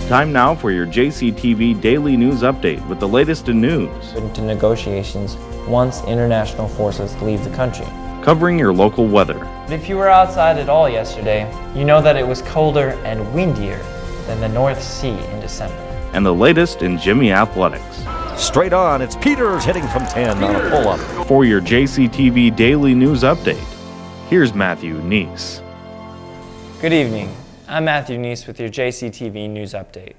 Time now for your JCTV Daily News Update with the latest in news. Into negotiations once international forces leave the country. Covering your local weather. If you were outside at all yesterday, you know that it was colder and windier than the North Sea in December. And the latest in Jimmy athletics. Straight on, it's Peters hitting from 10 on a pull-up. For your JCTV Daily News Update, here's Matthew Nies. Good evening. I'm Matthew Nies with your JCTV News Update.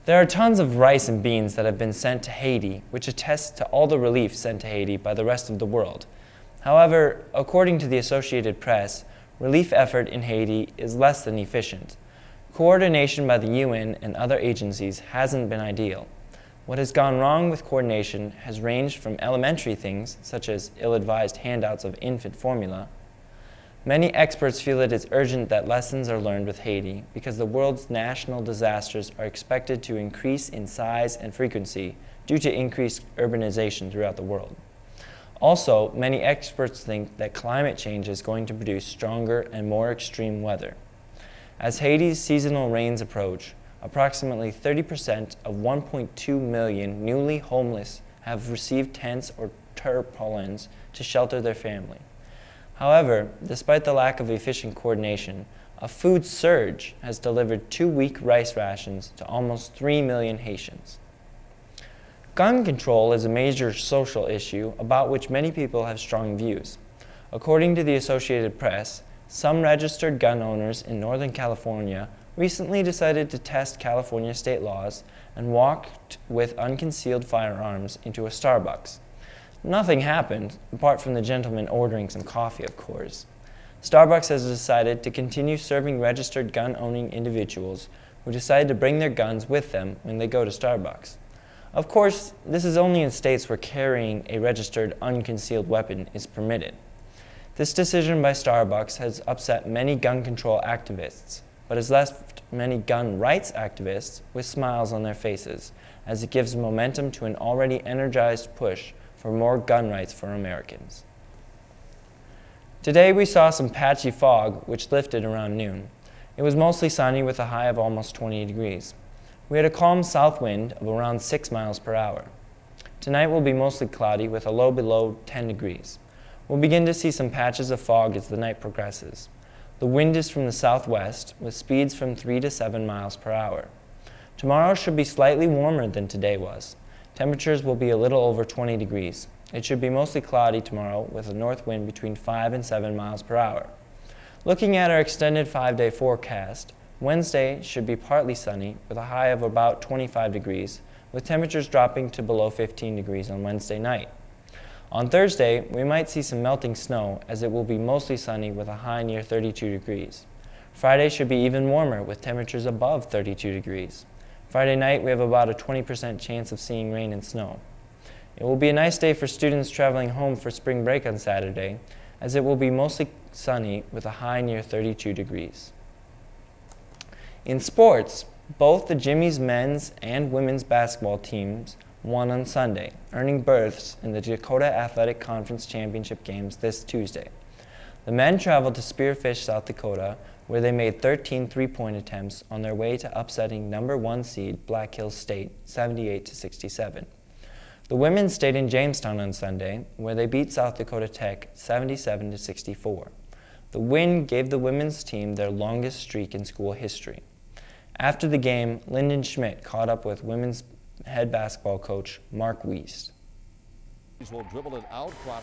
There are tons of rice and beans that have been sent to Haiti, which attests to all the relief sent to Haiti by the rest of the world. However, according to the Associated Press, relief effort in Haiti is less than efficient. Coordination by the UN and other agencies hasn't been ideal. What has gone wrong with coordination has ranged from elementary things, such as ill-advised handouts of infant formula. Many experts feel it is urgent that lessons are learned with Haiti because the world's national disasters are expected to increase in size and frequency due to increased urbanization throughout the world. Also, many experts think that climate change is going to produce stronger and more extreme weather. As Haiti's seasonal rains approach, approximately 30% of 1.2 million newly homeless have received tents or tarpaulins to shelter their family. However, despite the lack of efficient coordination, a food surge has delivered 2-week rice rations to almost 3 million Haitians. Gun control is a major social issue about which many people have strong views. According to the Associated Press, some registered gun owners in Northern California recently decided to test California state laws and walked with unconcealed firearms into a Starbucks. Nothing happened, apart from the gentleman ordering some coffee, of course. Starbucks has decided to continue serving registered gun-owning individuals who decide to bring their guns with them when they go to Starbucks. Of course, this is only in states where carrying a registered unconcealed weapon is permitted. This decision by Starbucks has upset many gun control activists, but has left many gun rights activists with smiles on their faces, as it gives momentum to an already energized push for more gun rights for Americans. Today we saw some patchy fog which lifted around noon. It was mostly sunny with a high of almost 20 degrees. We had a calm south wind of around 6 miles per hour. Tonight will be mostly cloudy with a low below 10 degrees. We'll begin to see some patches of fog as the night progresses. The wind is from the southwest with speeds from 3 to 7 miles per hour. Tomorrow should be slightly warmer than today was. Temperatures will be a little over 20 degrees. It should be mostly cloudy tomorrow with a north wind between 5 and 7 miles per hour. Looking at our extended 5-day forecast, Wednesday should be partly sunny with a high of about 25 degrees, with temperatures dropping to below 15 degrees on Wednesday night. On Thursday, we might see some melting snow as it will be mostly sunny with a high near 32 degrees. Friday should be even warmer with temperatures above 32 degrees. Friday night, we have about a 20% chance of seeing rain and snow. It will be a nice day for students traveling home for spring break on Saturday, as it will be mostly sunny with a high near 32 degrees. In sports, both the Jimmy's men's and women's basketball teams won on Sunday, earning berths in the Dakota Athletic Conference Championship games this Tuesday. The men traveled to Spearfish, South Dakota, where they made 13 three-point attempts on their way to upsetting number 1 seed Black Hills State 78-67. The women stayed in Jamestown on Sunday, where they beat South Dakota Tech 77-64. The win gave the women's team their longest streak in school history. After the game, Lyndon Schmidt caught up with women's head basketball coach Mark Wiest.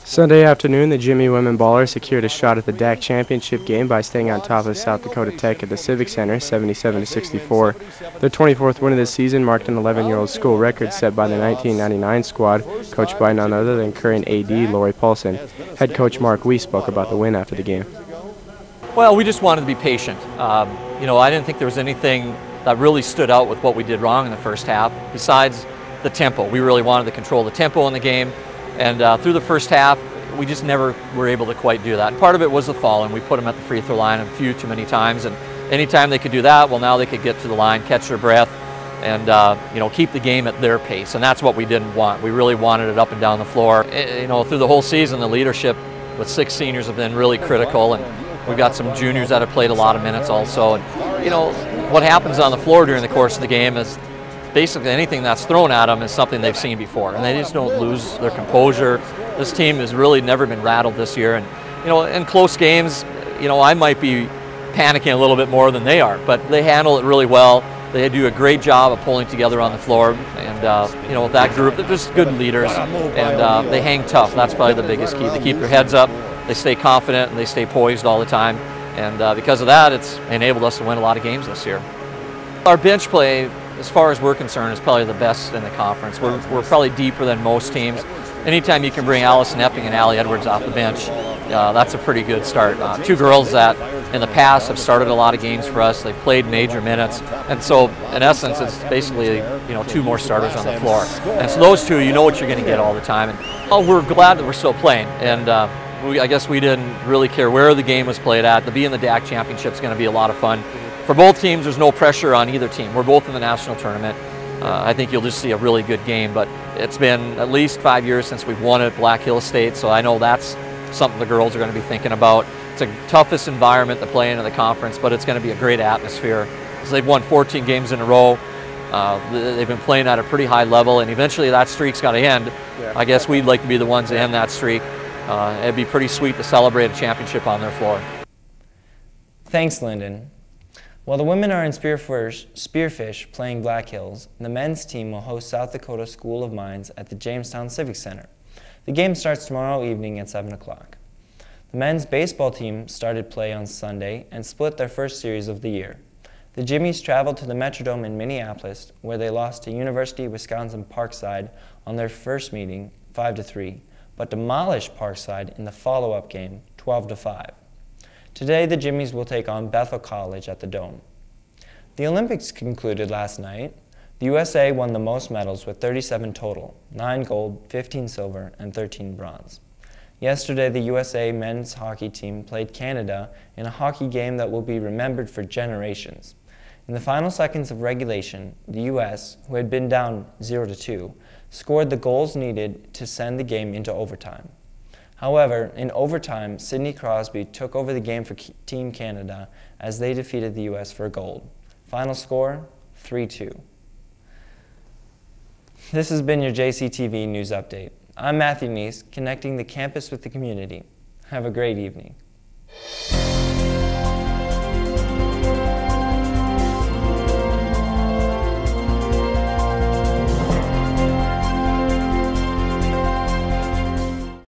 Sunday afternoon, the Jimmy women ballers secured a shot at the DAC championship game by staying on top of South Dakota Tech at the Civic Center 77-64. Their 24th win of the season marked an 11-year-old school record set by the 1999 squad, coached by none other than current AD Lori Paulson. Head coach Mark Wiest spoke about the win after the game. Well, we just wanted to be patient. I didn't think there was anything that really stood out with what we did wrong in the first half, besides the tempo. We really wanted to control the tempo in the game. And through the first half, we just never were able to quite do that. Part of it was the fouling. We put them at the free throw line a few too many times, and anytime they could do that, well, now they could get to the line, catch their breath, and keep the game at their pace. And that's what we didn't want. We really wanted it up and down the floor. Through the whole season, the leadership with 6 seniors have been really critical, and we've got some juniors that have played a lot of minutes also. And what happens on the floor during the course of the game is basically anything that's thrown at them is something they've seen before, and they just don't lose their composure. This team has really never been rattled this year, and in close games, I might be panicking a little bit more than they are, but they handle it really well. They do a great job of pulling together on the floor, and with that group, they're just good leaders, and they hang tough. That's probably the biggest key. They keep their heads up, they stay confident, and they stay poised all the time, and because of that, it's enabled us to win a lot of games this year. Our bench play, as far as we're concerned, is probably the best in the conference. We're probably deeper than most teams. Anytime you can bring Allison Epping and Allie Edwards off the bench, that's a pretty good start. Two girls that in the past have started a lot of games for us. They've played major minutes, and so in essence it's basically two more starters on the floor. And so those two, you know what you're going to get all the time. And we're glad that we're still playing. And I guess we didn't really care where the game was played at. To be in the DAC championship is going to be a lot of fun. For both teams, there's no pressure on either team. We're both in the national tournament. I think you'll just see a really good game, but it's been at least 5 years since we've won at Black Hill State, so I know that's something the girls are going to be thinking about. It's the toughest environment to play in the conference, but it's going to be a great atmosphere. So they've won 14 games in a row. They've been playing at a pretty high level, and eventually that streak's got to end. I guess we'd like to be the ones to end that streak. It'd be pretty sweet to celebrate a championship on their floor. Thanks, Lyndon. While the women are in Spearfish playing Black Hills, the men's team will host South Dakota School of Mines at the Jamestown Civic Center. The game starts tomorrow evening at 7 o'clock. The men's baseball team started play on Sunday and split their first series of the year. The Jimmies traveled to the Metrodome in Minneapolis, where they lost to University of Wisconsin-Parkside on their first meeting, 5-3, but demolished Parkside in the follow-up game, 12-5. Today, the Jimmies will take on Bethel College at the Dome. The Olympics concluded last night. The USA won the most medals with 37 total, 9 gold, 15 silver, and 13 bronze. Yesterday, the USA men's hockey team played Canada in a hockey game that will be remembered for generations. In the final seconds of regulation, the US, who had been down 0-2, scored the goals needed to send the game into overtime. However, in overtime, Sidney Crosby took over the game for Team Canada as they defeated the U.S. for gold. Final score, 3-2. This has been your JCTV News Update. I'm Matthew Nies, connecting the campus with the community. Have a great evening.